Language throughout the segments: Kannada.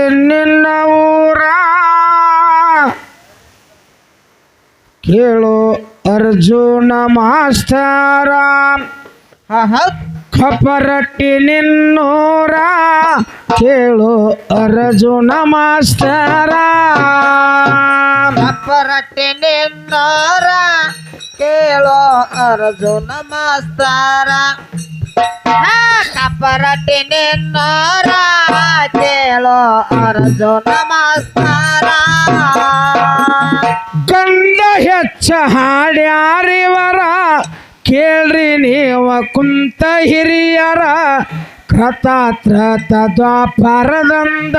ನಿನ್ನ ಊರ ಕೇಳು ಅರ್ಜುನ ಮಾಸ್ತರ ಕಪರಟ್ಟಿ ನಿನ್ನೂರ ಕೇಳು ಅರ್ಜುನ ಮಾಸ್ತರ ಕಪರಟ್ಟಿ ನಿನ್ನೂರ ಕೇಳೋ ಅರ್ಜುನ ಮಾಸ್ತರ ಕಪರಟ್ಟಿ ನಿನ್ನೂರ ಕೇಳೋ ಅರ್ಜುನ ಮಾಸ್ತರ ಗಂಡ ಹೆಚ್ಚ ಹಾಡ್ಯಾರಿವರ ಕೇಳ್ರಿ ನೀವ ಕುಂತ ಹಿರಿಯರ ಕೃತಾತ್ರ ದ್ವಾಪರದಂದ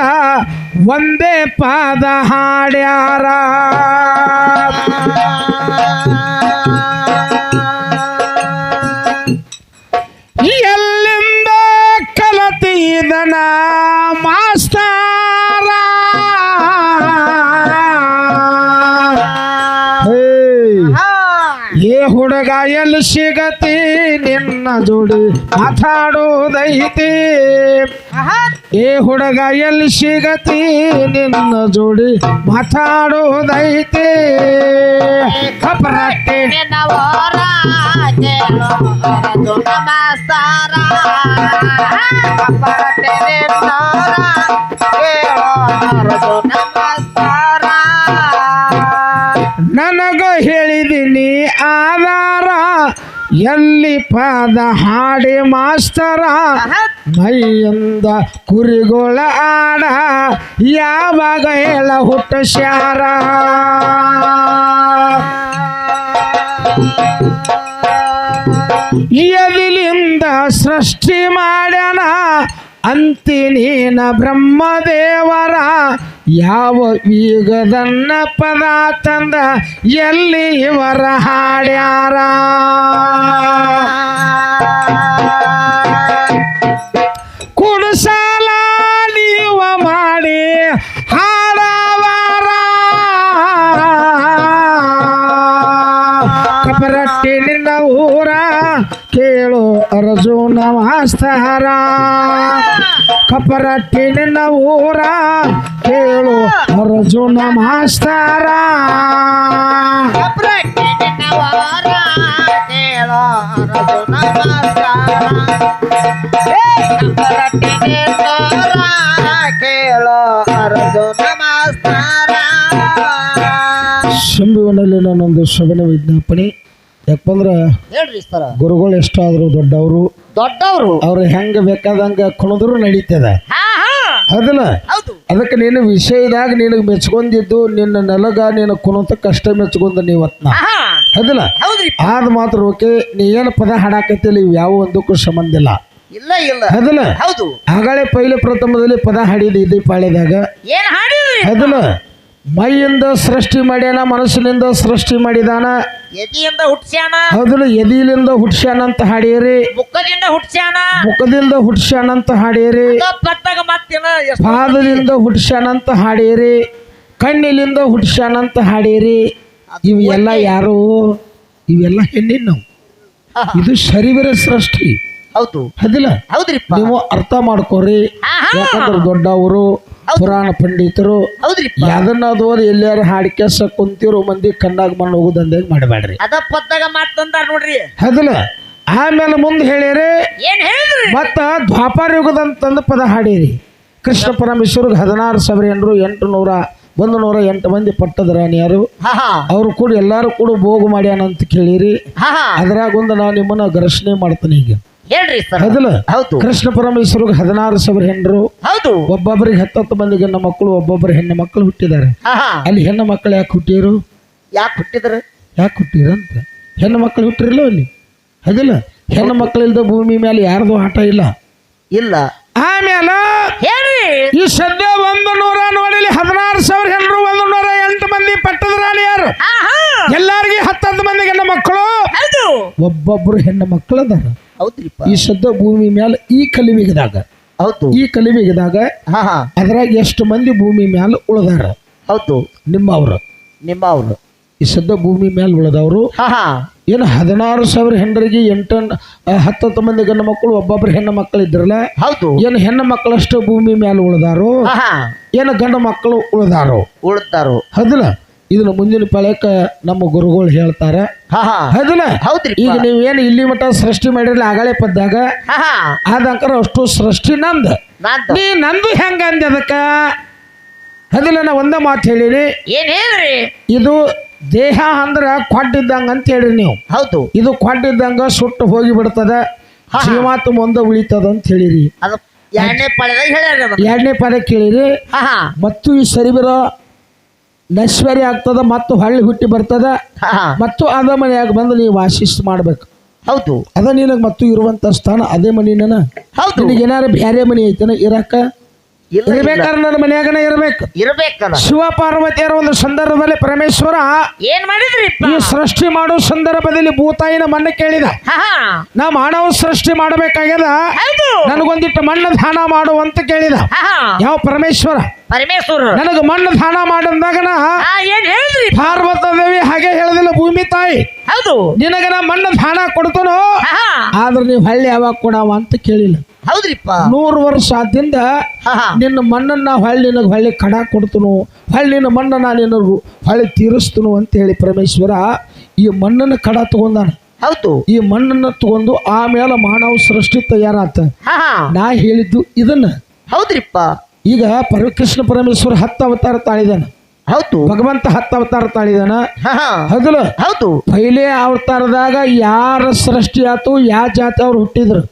ಒಂದೇ ಪಾದ ಹಾಡ್ಯಾರ ಎಲ್ಲಿಂದ ಕಲತಿದನ ಮಾಸ್ತರ ಏ ಹುಡುಗ ಎಲ್ಲಿ ಸಿಗತಿ ನಿನ್ನ ಜೋಡಿ ಮಾತಾಡೋದೈತಿ ಏ ಹುಡುಗ ಎಲ್ಲಿ ಸಿಗತಿ ನಿನ್ನ ಜೋಡಿ ಮಾತಾಡೋದೈತಿ ಕಪರಟ್ಟಿ ನಿನ್ನವರ ಕೇಳೋ ಅರ್ಜುನ ಮಾಸ್ತರ ಕಪರಟ್ಟಿ ನಿನ್ನವರ ಕೇಳೋ ಅರ್ಜುನ ಮಾಸ್ತರ ನನಗ ಹೇಳಿದಿನಿ ಆಧಾರ ಎಲ್ಲಿ ಪಾದ ಹಾಡಿ ಮಾಸ್ತರ ಮೈಯಿಂದ ಕುರಿಗೋಳ ಆಡ ಯಾವಾಗ ಹೇಳ ಹುಟ್ಟ ಶಾರ ಎದಿಲಿಂದ ಸೃಷ್ಟಿ ಮಾಡ್ಯಾನ ಅಂತಿ ನೀನ ಬ್ರಹ್ಮದೇವರ ಯಾವ ಈಗದನ್ನ ಪದ ತಂದ ಎಲ್ಲಿ ಇವರ ಹಾಡ್ಯಾರ ಕುಣಸಾಲ ನೀವ ಮಾಡಿ ಹಾಡವರ ಕಪರಟ್ಟಿ ನಿನ್ನ ಊರ ಕೇಳು ಅರ್ಜುನ ಮಾಸ್ತರ ಕಪರಟ್ಟಿ ನಿನ್ನ ಊರ ಕೇಳು ಅರ್ಜುನ ಮಾಸ್ತರ ಕಪರಟ್ಟಿ ನಿನ್ನವರ ಕೇಳೋ ಅರ್ಜುನ ಮಾಸ್ತರ ಕಪರಟ್ಟಿ ನಿನ್ನವರ ಕೇಳೋ ಅರ್ಜುನ ಮಾಸ್ತರ ಶಂಭುವಿನಲ್ಲಿ ನಾನೊಂದು ಶಬನ ವಿಜ್ಞಾಪನೆ ಯಾಕಂದ್ರ ಹೇಳ್ರಿ ಸರ ಗುರುಗಳು ಎಷ್ಟಾದ್ರು ದೊಡ್ಡವರು ಅವ್ರು ಹೆಂಗ ಬೇಕಾದಂಗ ಕುಣಿದ್ರು ನಡೀತದ ಹೌದಲ್ಲ ಅದಕ್ಕೆ ನೀನು ವಿಷಯದಾಗ ನಿನಗೆ ಮೆಚ್ಕೊಂಡಿದ್ದು ನಿನ್ನ ನೆಲಗ ನೀನು ಕುಣತಕ್ಕಷ್ಟೇ ಮೆಚ್ಕೊಂಡ ನೀವತ್ನ ಹೌದಲ್ಲ ಆದ ಮಾತ್ರ ಓಕೆ ನೀ ಏನು ಪದ ಹಾಡಾಕತ್ತಿಲ್ಲ ಇವು ಯಾವ ಒಂದಕ್ಕೂ ಸಂಬಂಧ ಇಲ್ಲ ಇಲ್ಲ ಇಲ್ಲ ಹೌದಲ್ಲ ಹೌದು ಆಗಳೇ ಪೈಲೆ ಪ್ರಥಮದಲ್ಲಿ ಪದ ಹಾಡಿದ ಇದೇ ಪಾಳ್ಯದಾಗ ಏನ್ ಹಾಡಿದ್ರಿ ಹೌದಲ್ಲ ಮೈಯಿಂದ ಸೃಷ್ಟಿ ಮಾಡ್ಯಾನ ಮನಸ್ಸಿನಿಂದ ಸೃಷ್ಟಿ ಮಾಡಿದಾನ ಎದಿಯಿಂದ ಹುಟ್ಸ್ಯಾನ ಹೌದಲ್ಲ ಎದಿಲಿಂದ ಹುಟ್ಸ್ಯಾನಂತ ಹಾಡಿರಿ ಮುಖದಿಂದ ಹುಟ್ಸ್ಯಾನ ಮುಖದಿಂದ ಹುಟ್ಸ್ಯಾನಂತ ಹಾಡಿರಿ ಪತ್ತಾಗ ಮತ್ತಿನ ಪಾದದಿಂದ ಹುಟ್ಸ್ಯಾನಂತ ಹಾಡಿರಿ ಕಣ್ಣಿಲಿಂದ ಹುಟ್ಸ್ಯಾನಂತ ಹಾಡಿರಿ ಇವು ಎಲ್ಲ ಯಾರು ಇವೆಲ್ಲ ಹೆಣ್ಣಿನ ನಾವು ಇದು ಶರೀರ ಸೃಷ್ಟಿ ಹೌದು ಹೌದಿಲ್ಲ ಹೌದ್ರಿಪ್ಪ ನೀವು ಅರ್ಥ ಮಾಡ್ಕೋರಿ ಯಾಕಂದ್ರೆ ದೊಡ್ಡವರು ಪುರಾಣ ಪಂಡಿತರು ಯಾವ್ದನ್ನಾದ್ರು ಓದಿ ಎಲ್ಲಾರು ಹಾಡಿಕೆಸ ಕುಂತಿರೋ ಮಂದಿ ಕಣ್ಣಾಗ ಮಣ್ಣು ಹೋಗುದಂದಾಗ ಮಾಡಬೇಡ್ರಿ ಅದ ಪತ್ತಾಗ ಮಾತಂದಾರ ನೋಡ್ರಿ ಹೌದಿಲ್ಲ ಆಮೇಲೆ ಮುಂದೆ ಹೇಳಿರಿ ಏನ್ ಹೇಳಿದ್ರಿ ಮತ್ತ ದ್ವಾಪಾರ ಯುಗದಂತಂದು ಪದ ಹಾಡಿರಿ ಕೃಷ್ಣ ಪರಮೇಶ್ವರ್ಗೆ 16,000 ಹೆಣ್ಣರು 108 ಮಂದಿ ಪಟ್ಟದ ರಾಣಿಯರು ಅವ್ರು ಕೂಡ ಎಲ್ಲಾರು ಕೂಡ ಭೋಗ ಮಾಡ್ಯಾನಂತ ಕೇಳಿರಿ ಅದ್ರಾಗ ಒಂದು ನಾನು ನಿಮ್ಮನ್ನ ಘರ್ಷಣೆ ಮಾಡ್ತೀನಿ ಈಗ ಹೇಳ್ರಿ ಸರ್ ಹೌದಲ್ಲ ಹೌದು ಕೃಷ್ಣ ಪರಮೇಶ್ವರ್ಗೆ 16,000 ಹೆಣ್ಣರು ಹೌದು ಒಬ್ಬೊಬ್ಬರಿಗೆ 10 ಮಂದಿ ಗಂಡ ಮಕ್ಕಳು ಒಬ್ಬೊಬ್ಬರು ಹೆಣ್ಣು ಮಕ್ಕಳು ಹುಟ್ಟಿದ್ದಾರೆ ಅಲ್ಲಿ ಹೆಣ್ಣು ಮಕ್ಕಳು ಯಾಕೆ ಹುಟ್ಟಿರು ಯಾಕೆ ಹುಟ್ಟಿದ್ರು ಯಾಕೆ ಹುಟ್ಟಿರಂತ ಹೆಣ್ಣು ಮಕ್ಕಳು ಹುಟ್ಟಿರಲ್ಲ ಅಲ್ಲಿ ಹೌದಿಲ್ಲ ಹೆಣ್ಣು ಮಕ್ಕಳಿಲ್ದ ಭೂಮಿ ಮೇಲೆ ಯಾರ್ದು ಆಟ ಇಲ್ಲ ಇಲ್ಲ ಆಮೇಲೆ ಹೇಳ್ರಿ ಈ ಸದ್ಯ 100 ನೋಡಿಲಿ 16,000 ಹೆಣ್ಣರು 108 ಮಂದಿ ಪಟ್ಟದ ರಾಣಿಯರು ಎಲ್ಲಾರ್ಗಿ 10 ಮಂದಿ ಗಂಡ ಮಕ್ಕಳು ಒಬ್ಬೊಬ್ರು ಹೆಣ್ಣು ಮಕ್ಕಳು ಅದಾರ ಹೌದ್ರಿಪ್ಪ ಈ ಸದ್ಯ ಭೂಮಿ ಮೇಲೆ ಈ ಕಲಿಯುಗದಾಗ ಹೌದು ಈ ಕಲಿಯುಗದಾಗ ಅದ್ರಾಗ ಎಷ್ಟು ಮಂದಿ ಭೂಮಿ ಮೇಲೆ ಉಳಿದಾರ ಹೌದು ನಿಮ್ಮವ್ರು ನಿಮ್ಮವ್ರು ಈ ಸದ್ಯ ಭೂಮಿ ಮೇಲೆ ಉಳಿದವರು ಏನು 16,000 ಹೆಂಡರಿಗೆ 10 ಮಂದಿ ಗಂಡು ಮಕ್ಕಳು ಒಬ್ಬೊಬ್ರು ಹೆಣ್ಣು ಮಕ್ಕಳು ಇದ್ರಲ್ಲ. ಹೌದು. ಏನು ಹೆಣ್ಣು ಮಕ್ಕಳಷ್ಟು ಭೂಮಿ ಮೇಲೆ ಉಳಿದಾರೋ ಏನು ಗಂಡು ಮಕ್ಕಳು ಉಳಿದಾರೋ ಉಳ್ತಾರೋ. ಹೌದಲ್ಲ. ಇದನ್ನ ಮುಂದಿನ ಪಳಕ ನಮ್ಮ ಗುರುಗಳು ಹೇಳ್ತಾರೆ. ಹೌದಲ್ಲ. ಹೌದ್ರಿ. ಈಗ ನೀವೇನು ಇಲ್ಲಿ ಮಟ್ಟ ಸೃಷ್ಟಿ ಮಾಡಿರಲಿ ಆಗಳೇ ಪದ್ದಾಗ ಆದಂಕರ ಅಷ್ಟು ಸೃಷ್ಟಿ ನಂದು. ನೀ ನಂದು ಹೆಂಗ ಅಂದೆ ಅದಕ್ಕ? ಹೌದಲ್ಲ. ನಾ ಒಂದ ಮಾತು ಹೇಳಿರಿ. ಏನ್ ಹೇಳ್ರಿ? ಇದು ದೇಹ ಅಂದ್ರ ಕೊಟ್ಟಿದ್ದಂಗ ಅಂತ ಹೇಳ್ರಿ ನೀವು. ಹೌದು. ಇದು ಕೊಟ್ಟಿದ್ದಂಗ ಸುಟ್ಟು ಹೋಗಿ ಬಿಡ್ತದ, ಜೀವಾತು ಮುಂದೆ ಉಳಿತದ ಅಂತ ಹೇಳಿರಿ. ಎರಡನೇ ಪಾಳ್ಯದಾಗ ಹೇಳ್ಯಾರ. ಎರಡನೇ ಪಾಳ್ಯಕ್ಕೆ ಹೇಳಿರಿ. ಮತ್ತು ಈ ಶರೀರ ನಶ್ವರಿ ಆಗ್ತದ, ಮತ್ತು ಹಳ್ಳಿ ಹುಟ್ಟಿ ಬರ್ತದ, ಮತ್ತು ಅದ ಮನೆಯಾಗ ಬಂದು ನೀವು ವಾಸಿಸ್ ಮಾಡ್ಬೇಕು. ಹೌದು. ಅದ ನಿನಗೆ ಮತ್ತು ಇರುವಂತ ಸ್ಥಾನ ಅದೇ ಮನಿನ. ಹೌದು. ನಿನಗೆ ಏನಾರ ಬ್ಯಾರೆ ಮನಿ ಐತನ ಇರಕ್ಕ? ಇರ್ಬೇಕಾದ್ರೆ ನನ್ನ ಮನೆಯಾಗನ ಇರ್ಬೇಕಲ್ಲ. ಶಿವ ಪಾರ್ವತಿಯರ ಒಂದು ಸಂದರ್ಭದಲ್ಲಿ ಪರಮೇಶ್ವರ ಏನ್ ಮಾಡಿದ್ರಿ? ಈ ಸೃಷ್ಟಿ ಮಾಡೋ ಸಂದರ್ಭದಲ್ಲಿ ಭೂತಾಯಿನ ಮಣ್ಣು ಕೇಳಿದ. ನಾ ಮಾನವ ಸೃಷ್ಟಿ ಮಾಡಬೇಕಾಗ್ಯದ, ನನಗೊಂದಿಟ್ಟು ಮಣ್ಣು ದಾನ ಮಾಡು ಅಂತ ಕೇಳಿದ. ಯಾವ ಪರಮೇಶ್ವರ ನನಗೆ ಮಣ್ಣು ದಾನ ಮಾಡಂದಾಗನ ಏನ್ ಹೇಳಿದ್ರಿ? ಪಾರ್ವತ ದೇವಿ ಹಾಗೆ ಹೇಳದಿಲ್ಲ, ಭೂಮಿ ತಾಯಿ ಹೌದು ನಿನಗ ನಾ ಮಣ್ಣು ದಾನ ಕೊಡ್ತನೋ, ಆದ್ರೆ ನೀವು ಹಳ್ಳಿ ಯಾವಾಗ ಕೊಡವ ಅಂತ ಕೇಳಿಲ್ಲ. ಹೌದ್ರಿಪ್ಪ. 100 ವರ್ಷ ಆದ್ರಿಂದ ನಿನ್ನ ಮಣ್ಣನ್ನ ಹೊಳ್ಳಿ ನಿನಗೆ ಹೊಳ್ಳಿ ಕಡ ಕೊಡ್ತನು, ಹೊಳ್ಳಿನ ಮಣ್ಣನ್ನ ನಿನಗೆ ಹೊಳ್ಳಿ ತೀರಿಸ್ತನು ಅಂತ ಹೇಳಿ ಪರಮೇಶ್ವರ ಈ ಮಣ್ಣನ್ನು ಕಡ ತಗೊಂಡಾನ. ಹೌದು. ಈ ಮಣ್ಣನ್ನು ತಗೊಂಡು ಆಮೇಲೆ ಮಾನವ ಸೃಷ್ಟಿ ತಯಾರಾತ. ನಾ ಹೇಳಿದ್ದು ಇದನ್ನ. ಹೌದ್ರಿಪ್ಪ. ಈಗ ಕೃಷ್ಣ ಪರಮೇಶ್ವರ 10 ಅವತಾರ ತಾಳಿದಾನ. ಹೌದು. ಭಗವಂತ 10 ಅವತಾರ ತಾಳಿದಾನ. ಹೌದಲ್ಲ. ಹೌದು. ಪೈಲೆ ಅವತಾರದಾಗ ಯಾರ ಸೃಷ್ಟಿ ಆತು, ಯಾವ ಜಾತಿ ಅವ್ರು ಹುಟ್ಟಿದ್ರು.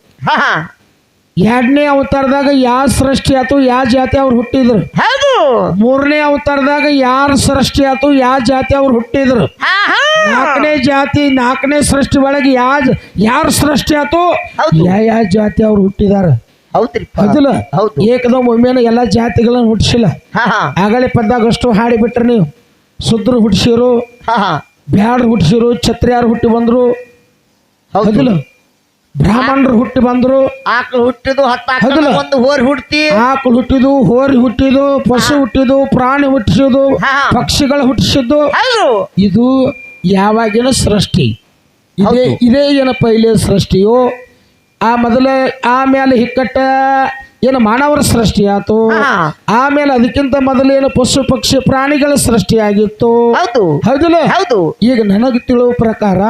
ಎರಡನೇ ಅವತಾರದಾಗ ಯಾವ ಸೃಷ್ಟಿ ಆತು, ಯಾವ ಜಾತಿ ಅವ್ರು ಹುಟ್ಟಿದ್ರು. ಹೌದು. ಮೂರನೇ ಅವತಾರದಾಗ ಯಾರ ಸೃಷ್ಟಿ ಆತು, ಯಾವ ಜಾತಿ ಅವ್ರು ಹುಟ್ಟಿದ್ರು. ನಾಲ್ಕನೇ ಸೃಷ್ಟಿ ಒಳಗೆ ಯಾರ ಸೃಷ್ಟಿ ಆತು, ಯಾವ ಜಾತಿ ಅವ್ರು ಹುಟ್ಟಿದಾರ. ಹೌದಿಲ್ಲ. ಏಕದಮ್ ಒಮ್ಮೆನ ಎಲ್ಲಾ ಜಾತಿಗಳನ್ನ ಹುಟ್ಟಿಸಿಲ್ಲ. ಆಗಲೇ ಪದ್ದಾಗ ಅಷ್ಟು ಹಾಡಿ ಬಿಟ್ರೆ ನೀವು ಶುದ್ಧರು ಹುಟ್ಟಿಸಿರು, ಬ್ಯಾಡ್ರು ಹುಟ್ಟಿಸಿರು, ಕ್ಷತ್ರಿಯರು ಹುಟ್ಟಿ ಬಂದ್ರು. ಹೌದಿಲ್ಲ. ಬ್ರಾಹ್ಮಣರು ಹುಟ್ಟಿ ಬಂದ್ರು. ಆಕಳು ಹುಟ್ಟಿದು, ಒಂದು ಹೋರಿ ಹುಟ್ಟಿ, ಆಕಳು ಹುಟ್ಟಿದು, ಹೋರಿ ಹುಟ್ಟಿದು, ಪಶು ಹುಟ್ಟಿದು, ಪ್ರಾಣಿ ಹುಟ್ಟಿಸಿದು, ಪಕ್ಷಿಗಳು ಹುಟ್ಟಿಸಿದ್ದು. ಇದು ಯಾವಾಗಿನ ಸೃಷ್ಟಿ? ಇದೇ ಏನಪ್ಪ ಇಲ್ಲಿ ಸೃಷ್ಟಿಯೋ? ಆಮೇಲೆ ಹಿಕ್ಕಟ್ಟ ಏನು ಮಾನವರ ಸೃಷ್ಟಿ ಆಯ್ತು. ಆಮೇಲೆ ಅದಕ್ಕಿಂತ ಮೊದಲೇನು ಪಶು ಪಕ್ಷಿ ಪ್ರಾಣಿಗಳ ಸೃಷ್ಟಿ ಆಗಿತ್ತು. ಹೌದಿಲ್ಲ. ಈಗ ನನಗೆ ತಿಳಿಯುವ ಪ್ರಕಾರ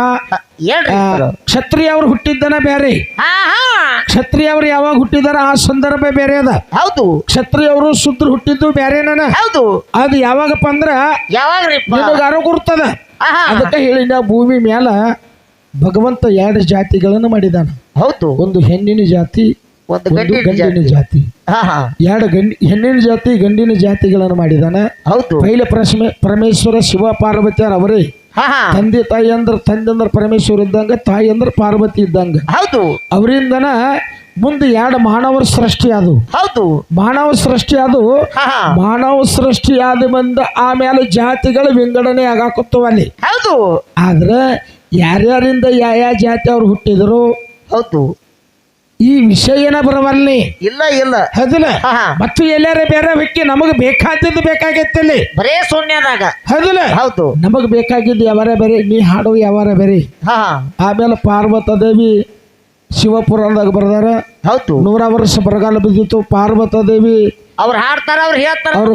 ಕ್ಷತ್ರಿಯ ಅವ್ರು ಹುಟ್ಟಿದ್ದನ ಬೇರೆ, ಕ್ಷತ್ರಿಯ ಅವ್ರು ಯಾವಾಗ ಹುಟ್ಟಿದಾರ ಆ ಸಂದರ್ಭ ಬೇರೆ ಅದ. ಹೌದು. ಕ್ಷತ್ರಿಯ ಅವರು ಶುದ್ಧ ಹುಟ್ಟಿದ್ದು ಬೇರೆನ. ಹೌದು. ಅದು ಯಾವಾಗಪ್ಪ ಅಂದ್ರ ನಿನಗಾರು ಗುರ್ತದ. ಅದಕ್ಕೆ ಹೇಳಿ ನಾ ಭೂಮಿ ಮ್ಯಾಲ ಭಗವಂತ 2 ಜಾತಿಗಳನ್ನು ಮಾಡಿದಾನ. ಹೌದು. ಒಂದು ಹೆಣ್ಣಿನ ಜಾತಿ, ಒಂದು ಗಂಡಿನ ಜಾತಿ. 2 ಹೆಣ್ಣಿನ ಜಾತಿ ಗಂಡಿನ ಜಾತಿಗಳನ್ನು ಮಾಡಿದಾನ. ಹೌದು. ಪೈಲೆ ಪರಮೇಶ್ವರ ಶಿವ ಪಾರ್ವತಿಯರ ಅವರೇ ತಂದೆ ತಾಯಿ ತಂದೆ ಪರಮೇಶ್ವರ ಇದ್ದಂಗ, ತಾಯಿ ಅಂದ್ರೆ ಪಾರ್ವತಿ ಇದ್ದಂಗ. ಹೌದು. ಅವರಿಂದನ ಮುಂದೆ 2 ಮಾನವರ ಸೃಷ್ಟಿ ಅದು. ಹೌದು. ಮಾನವ ಸೃಷ್ಟಿ ಅದು. ಮಾನವ ಸೃಷ್ಟಿ ಆದ ಬಂದ ಆಮೇಲೆ ಜಾತಿಗಳ ವಿಂಗಡಣೆ ಆಗಾಕತ್ತವ ಅಲ್ಲಿ. ಹೌದು. ಆದ್ರೆ ಯಾರ್ಯಾರಿಂದ ಯಾವ ಜಾತಿ ಅವ್ರು ಹುಟ್ಟಿದ್ರು. ಹೌದು. ಈ ವಿಷಯನ ಬರವಲ್ಲಿ ಇಲ್ಲ. ಹೌದಿಲ್ಲ. ಮತ್ತು ಎಲ್ಲಾರ ಬೇರೆ ವ್ಯಕ್ತಿ ನಮಗ್ ಬೇಕಾದದ್ದು ಬೇಕಾಗೈತಲ್ಲಿ ಬರೇ ಶೂನ್ಯದಾಗ. ಹೌದಿಲ್ಲ. ಹೌದು. ನಮಗ್ ಬೇಕಾಗಿದ್ದು ಯಾವಾರ ಬೇರೆ, ನೀ ಹಾಡು ಯಾವಾರ ಬೇರೆ. ಆಮೇಲೆ ಪಾರ್ವತ ದೇವಿ ಶಿವಪುರಾಣದಾಗ ಬರ್ದಾರ. ಹೌದು. 100 ವರ್ಷ ಬರಗಾಲ ಬಿದ್ದಿತ್ತು. ಪಾರ್ವತ ದೇವಿ ಅವ್ರು ಹಾಡ್ತಾರ, ಅವ್ರು ಹೇಳ್ತಾರ, ಅವ್ರು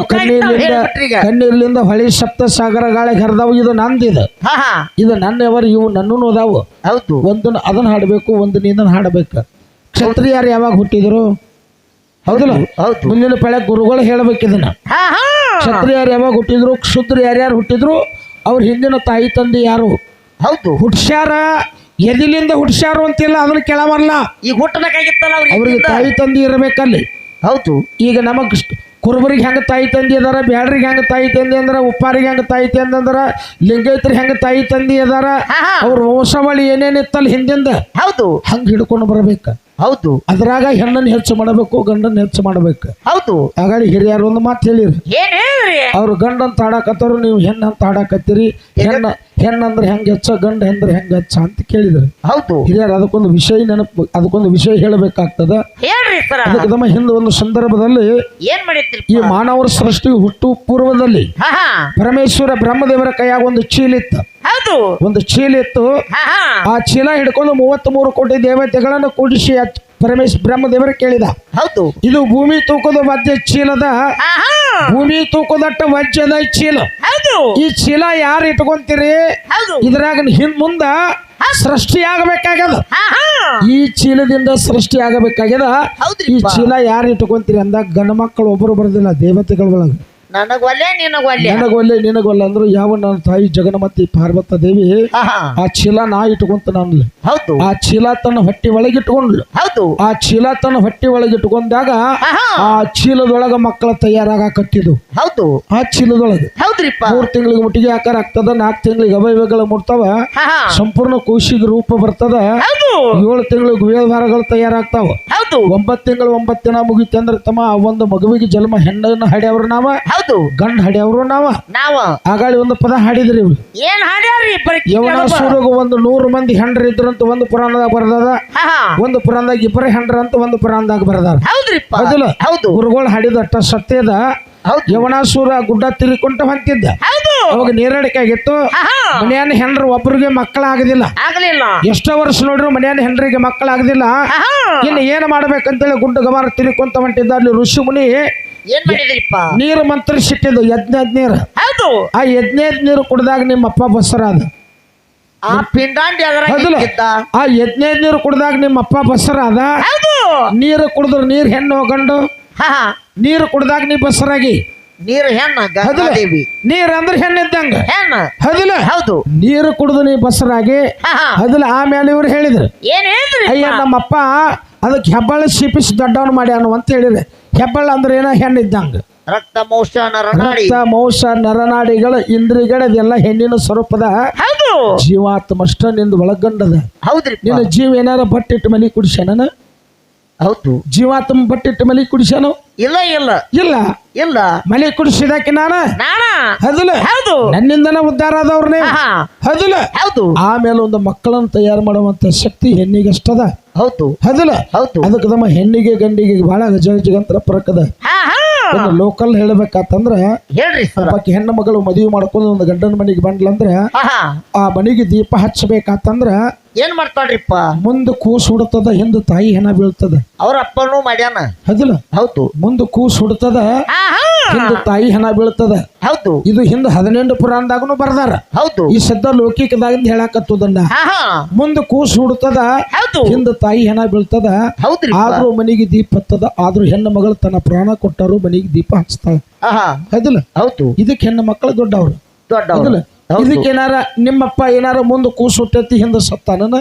ಕಣ್ಣೀರ್ಲಿಂದ ಹೊಳಿ ಸಪ್ತ ಸಾಗರ ಗಾಳಿ ಹರಿದವು. ಇದು ನಂದಿದೆ, ಇದು ನನ್ನವರು, ಇವು ನನ್ನೂ ಅದಾವು. ಹೌದು. ಒಂದನ್ನ ಅದನ್ನ ಹಾಡ್ಬೇಕು, ಒಂದು ನೀದನ್ನ ಹಾಡಬೇಕು. ಕ್ಷತ್ರಿಯರು ಯಾವಾಗ ಹುಟ್ಟಿದ್ರು? ಹೌದಿಲ್ಲ. ಮುಂದಿನ ಪಳೆ ಗುರುಗಳು ಹೇಳ್ಬೇಕಿದನ್ನ. ಕ್ಷತ್ರಿಯರು ಯಾವಾಗ ಹುಟ್ಟಿದ್ರು, ಕ್ಷುದ್ರ ಯಾರ್ಯಾರು ಹುಟ್ಟಿದ್ರು, ಅವ್ರ ಹಿಂದಿನ ತಾಯಿ ತಂದೆ ಯಾರು? ಹೌದು. ಹುಟ್ಸ್ಯಾರ, ಎದಿಲಿಂದ ಹುಟ್ಸ್ಯಾರು ಅಂತಿಲ್ಲ, ಅದನ್ನ ಕೇಳವಲ್ಲ. ಈಗ ಹುಟ್ಟಬೇಕಾಗಿತ್ತಲ್ಲ ಅವ್ರಿಗೆ ತಾಯಿ ತಂದೆ ಇರಬೇಕಲ್ಲಿ. ಹೌದು. ಈಗ ನಮಗ್ ಕುರುಬರಿಗೆ ಹೆಂಗ ತಾಯಿ ತಂದೆ ಅದಾರ, ಬ್ಯಾಡ್ರಿಗೆ ಹೆಂಗ ತಾಯಿ ತಂದೆ ಅಂದ್ರ, ಉಪ್ಪಾರಿಗೆ ಹೆಂಗ ತಾಯಿ ತಂದೆ ಅಂದ್ರ, ಲಿಂಗೈತ್ರಿ ಹೆಂಗ ತಾಯಿ ತಂದೆ ಅದಾರ, ಅವ್ರ ವಂಶಾವಳಿ ಏನೇನಿತ್ತಲ್ಲ ಹಿಂದಿಂದ. ಹೌದು. ಹಂಗ ಹಿಡ್ಕೊಂಡು ಬರ್ಬೇಕ. ಹೌದು. ಅದ್ರಾಗ ಹೆಣ್ಣನ್ನು ಹೆಚ್ಚು ಮಾಡಬೇಕು, ಗಂಡನ್ನ ಹೆಚ್ಚು ಮಾಡ್ಬೇಕು. ಹೌದು. ಹಾಗಾಗಿ ಹಿರಿಯರು ಒಂದು ಮಾತು ಹೇಳಿರಿ. ಅವ್ರು ಗಂಡಂತ ಹಾಡಕತ್ತವ್ರು, ನೀವು ಹೆಣ್ಣಂತ ಹಾಡಕತ್ತೀರಿ. ಹೆಣ್ಣಂದ್ರೆ ಹೆಂಗ ಹೆಚ್ಚ, ಗಂಡ ಅಂದ್ರೆ ಹೆಂಗ ಹೆಚ್ಚ ಅಂತ ಕೇಳಿದ್ರು. ಹೌದು. ಹಿರಿಯರು ಅದಕ್ಕೊಂದು ವಿಷಯ ನೆನಪು, ಅದಕ್ಕೊಂದು ವಿಷಯ ಹೇಳಬೇಕಾಗ್ತದ. ಅದಕ್ಕೆ ಹಿಂದೆ ಒಂದು ಸಂದರ್ಭದಲ್ಲಿ ಏನ್ ಮಾಡಿದ್ರಿ, ಈ ಮಾನವರ ಸೃಷ್ಟಿ ಹುಟ್ಟು ಪೂರ್ವದಲ್ಲಿ ಪರಮೇಶ್ವರ ಬ್ರಹ್ಮದೇವರ ಕೈಯಾಗ ಒಂದು ಚೀಲಿತ್ತು. ಹೌದು ಒಂದು ಚೀಲ ಇತ್ತು. ಹಾ ಹಾ ಆ ಚೀಲ ಹಿಡ್ಕೊಂಡು 33 ಕೋಟಿ ದೇವತೆಗಳನ್ನು ಕೂಡಿಸಿ ಬ್ರಹ್ಮದೇವರು ಕೇಳಿದ. ಹೌದು ಇದು ಭೂಮಿ ತೂಕದ ವಜ್ರ ಚೀಲದ, ಹಾ ಹಾ ಭೂಮಿ ತೂಕದಟ್ಟ ವಜ್ರದ ಚೀಲ. ಹೌದು ಈ ಚೀಲ ಯಾರು ಇಟ್ಕೊಂತೀರಿ? ಹೌದು ಇದ್ರಾಗ ಮುಂದ ಸೃಷ್ಟಿ ಆಗಬೇಕಾಗ್ಯದ. ಹಾ ಹಾ ಈ ಚೀಲದಿಂದ ಸೃಷ್ಟಿ ಆಗಬೇಕಾಗ್ಯದ. ಹೌದ್ರಿ ಈ ಚೀಲ ಯಾರು ಇಟ್ಕೊಂತೀರಿ ಅಂದಾಗ ಗಂಡ ಮಕ್ಕಳು ಒಬ್ಬರು ಬರೋದಿಲ್ಲ, ದೇವತೆಗಳ ಒಳಗ. ನನಗೊಲ್ಲೆ ನಿನಗೊಲ್ಲೆ. ನನಗೊಲ್ಲೆ ನಿನಗೊಲ್ಲ ಅಂದ್ರು ಯಾವ ನನ್ನ ತಾಯಿ ಜಗನ್ಮಾತಿ ಪಾರ್ವತ ದೇವಿ ಹಾ ಹಾ ಆ ಚೀಲ ನಾ ಇಟ್ಕೊಂತ ನಾನು. ಹೌದು ಆ ಚೀಲ ತನ್ನ ಹೊಟ್ಟಿ ಒಳಗೆ ಇಟ್ಕೊಂಡ್ಲು. ಹೌದು ಆ ಚೀಲ ತನ್ನ ಹೊಟ್ಟಿ ಒಳಗೆ ಇಟ್ಕೊಂಡಾಗ ಹಾ ಹಾ ಆ ಚೀಲದೊಳಗ ಮಕ್ಕಳ ತಯಾರಾಗಕತ್ತಿದ್ದು. ಹೌದು ಆ ಚೀಲದೊಳಗೆ ಹೌದ್ರಿಪ್ಪ. 3 ತಿಂಗಳಿಗೆ ಮುಟ್ಟಿಗೆ ಆಕಾರ ಆಗ್ತದ, 4 ತಿಂಗಳಿಗೆ ಅವಯವಗಳು ಮುಟ್ತಾವ, ಹಾ ಹಾ ಸಂಪೂರ್ಣ ಕೋಶಿಗೆ ರೂಪ ಬರ್ತದ, ಹೌದು 7 ತಿಂಗಳಿಗೆ ವೇದವಾರಗಳು ತಯಾರಾಗ್ತಾವ, ಹೌದು 9 ತಿಂಗಳು 9 ದಿನ ಮುಗಿತ ಅಂದ್ರೆ ತಮ್ಮ ಒಂದು ಮಗುವಿಗೆ ಜನ್ಮ ಹೆಣ್ಣನ್ನು ಹಾಡ್ಯವ್ರು ನಾವ, ಹೌದು ಗಂಡ ಹಾಡ್ಯವ್ರು ನಾವ. ನಾವ ಆಗಾಳಿ ಒಂದು ಪದ ಹಾಡಿದ್ರಿ ಇವ್ರು. ಏನ್ ಹಾಡ್ಯಾರ್ರಿ? ಯವನಾಸುರಗ ಒಂದು 100 ಮಂದಿ ಹೆಂಡ್ರ ಇದ್ರಂತ ಒಂದು ಪುರಾಣದಾಗ ಬರದದ, ಹಾ ಹಾ ಒಂದು ಪುರಾಣದಾಗ 2 ಹೆಂಡ್ರ ಅಂತ ಒಂದು ಪುರಾಣದಾಗ ಬರದಾರ. ಹೌದ್ರಿಪ್ಪ. ಹೌದಿಲ್ಲ? ಹೌದು ಗುರುಗಳು ಹಾಡಿದ ಅಟ್ಟ ಸತ್ಯದ. ಹೌದು ಯವನಾಸುರ ಗುಡ್ಡ ತಿರುಕೊಂಡ ಹೊಂತಿದ್ದ. ಹೌದು ಅವಾಗ ನೀರಡಿಕೆ ಆಗಿತ್ತು. ಹಾ ಹಾ ಮನೆಯನ್ನ ಹೆಂಡ್ರು ಒಬ್ಬರಿಗೆ ಮಕ್ಕಳಾಗದಿಲ್ಲ. ಆಗ್ಲಿಲ್ಲ. ಎಷ್ಟೋ ವರ್ಷ ನೋಡ್ರು ಮನೆಯನ್ನ ಹೆಂಡ್ರಿಗೆ ಮಕ್ಕಳಾಗದಿಲ್ಲ. ಹಾ ಹಾ ಇನ್ನು ಏನ್ ಮಾಡ್ಬೇಕಂತೇಳಿ ಗುಡ್ಡ ಗವಾರ ತಿರುಕೊಂತ ಹೊಂಟಿದ್ದ. ಅಲ್ಲಿ ಋಷಿ ಮುನಿ ಏನ್ ಮಾಡಿದ್ರಿಪ್ಪ? ನೀರು ಮಂತ್ರಿಸಿಟ್ಟಿದ್ದು, ಯಜ್ಞದ ನೀರು. ಹೌದು ಆ ಯಜ್ಞದ ನೀರು ಕುಡ್ದಾಗ ನಿಮ್ಮ ಅಪ್ಪ ಬಸರಾದ. ಆ ಪಿಂಡಾಂಡಿ ಅದರ ಹೌದಿಲ್ಲ? ಆ ಯಜ್ಞದ ನೀರು ಕುಡ್ದಾಗ ನಿಮ್ಮ ಅಪ್ಪ ಬಸರಾದ. ಹೌದು ನೀರು ಕುಡಿದ್ರು ನೀರ್ ಹೆಣ್ಣು ಗಂಡು. ಹಾ ಹಾ ನೀರು ಕುಡ್ದಾಗ ನೀ ಬಸರಾಗಿ. ನೀರು ಹೆಣ್ಣ ಗಂಗಾದೇವಿ. ನೀರ್ ಅಂದ್ರೆ ಹೆಣ್ಣಿದ್ದಂಗ. ಹೆಣ್ಣ ಹೌದಿಲ್ಲ? ಹೌದು ನೀರು ಕುಡ್ದು ನೀ ಬಸರಾಗಿ. ಹಾ ಹಾ ಹೌದಿಲ್ಲ? ಆಮೇಲೆ ಇವ್ರು ಹೇಳಿದ್ರು, ಏನ್ ಹೇಳಿದ್ರಿ? ಅಯ್ಯ ನಮ್ಮಪ್ಪ ಅದಕ್ಕೆ ಹೆಬ್ಬಾಳ ಸಿಪಿಸಿ ದೊಡ್ಡವನು ಮಾಡ್ಯಾನು ಅಂತ ಹೇಳಿದ್ರೆ. ಹೆಬ್ಬಾಳ ಅಂದ್ರೆ ಏನೋ ಹೆಣ್ಣಿದ್ದಂಗ. ರಕ್ತ ಮೋಷ ನರನಾಡಿ. ರಕ್ತ ಮೌಷ ನರನಾಡಿಗಳ ಇಂದ್ರಿಯಗಳ ಇದೆಲ್ಲ ಹೆಣ್ಣಿನ ಸ್ವರೂಪದ. ಹೌದು ಜೀವಾತ್ಮಷ್ಟ ನಿಂದು ಒಳಗಂಡದ. ಹೌದ್ರಿ. ನಿನ್ನ ಜೀವ ಏನಾರ ಬಟ್ಟಿಟ್ಟು ಮಲಿ ಕುಡಿಸ್ಯಾನ? ಹೌದು ಜೀವಾತ್ಮ ಬಟ್ಟಿಟ್ಟು ಮಲಿ ಕುಡಿಸ್ಯಾನು? ಇಲ್ಲ ಇಲ್ಲ ಇಲ್ಲ. ಇಲ್ಲ ಮಲಿ ಕುಡಿಸಿದಾಕಿ ನಾನ ನಾನ. ಹೌದಿಲ್ಲ? ಹೌದು ನನ್ನಿಂದನ ಉದ್ಧಾರ ಆದವ್ರನ್ನೇ. ಹಾ ಹಾ ಹೌದಿಲ್ಲ? ಹೌದು ಆಮೇಲೆ ಒಂದು ಮಕ್ಕಳನ್ನು ತಯಾರು ಮಾಡುವಂತ ಶಕ್ತಿ ಹೆಣ್ಣಿಗೆ ಅಷ್ಟದ. ಹೌದು ಹೌದಿಲ್ಲ? ಹೌದು ಅದಕ್ಕೆ ನಮ್ಮ ಹೆಣ್ಣಿಗೆ ಗಂಡಿಗೆ ಬಹಳ ಗಜಗಂತರ ಪರಕದ. ಹಾ ಹಾ ಒಂದು ಲೋಕಲ್ ಹೇಳ್ಬೇಕಂದ್ರ ಹೇಳ್ರಿ ಸರ್. ಬಾಕಿ ಹೆಣ್ಣು ಮಗಳು ಮದುವೆ ಮಾಡ್ಕೊಂಡು ಒಂದು ಗಂಡನ ಮನೆಗೆ ಬಂದ್ಲಂದ್ರ ಹಾ ಹಾ ಆ ಮನೆಗೆ ದೀಪ ಹಚ್ಚಬೇಕಂದ್ರ ಏನ್ ಮಾಡ್ತಾಳ್ರಿಪ್ಪ? ಮುಂದೆ ಕೂಸು ಹುಡ್ತದ, ಹಿಂದ ತಾಯಿ ಹೆಣ ಬೀಳ್ತದ. ಅವ್ರ ಅಪ್ಪನೂ ಮಾಡ್ಯಾನ. ಹೌದಿಲ್ಲ? ಹೌದು ಮುಂದೆ ಕೂಸು ಹುಡ್ತದ, ಹಾ ಹಾ ಹಿಂದ ತಾಯಿ ಹೆಣ ಬೀಳ್ತದ. ಹೌದು ಇದು ಹಿಂದ 18 ಪುರಾಣದಾಗನು ಬರ್ದಾರ. ಹೌದು ಈ ಸದ್ದ ಲೌಕಿಕದಾಗಿಂದ ಹೇಳಾಕತ್ತದನ್ನ. ಹಾ ಹಾ ಮುಂದೆ ಕೂಸು ಹುಡ್ತದ, ಹೌದು ಹಿಂದ ತಾಯಿ ಹೆಣ ಬೀಳ್ತದ. ಹೌದ್ರಿ. ಆದ್ರೂ ಮನೆಗೆ ದೀಪ ಹತ್ತದ. ಆದ್ರೂ ಹೆಣ್ಣು ಮಗಳು ತನ್ನ ಪ್ರಾಣ ಕೊಟ್ಟರು ಮನೆಗೆ ದೀಪ ಹಚ್ತಾಳ. ಹಾ ಹಾ ಹೌದಿಲ್ಲ? ಹೌದು ಇದಕ್ಕೆ ಹೆಣ್ಣು ಮಕ್ಕಳು ದೊಡ್ಡವ್ರು. ದೊಡ್ಡವ್ರು. ಹೌದಿಲ್ಲ? ಹೌದು. ಇದಕ್ಕೆ ಏನಾರ ನಿಮ್ಮಪ್ಪ ಏನಾರ ಮುಂದೆ ಕೂಸು ಹುಟ್ಟೈತಿ ಹಿಂದ ಸತ್ತಾನ?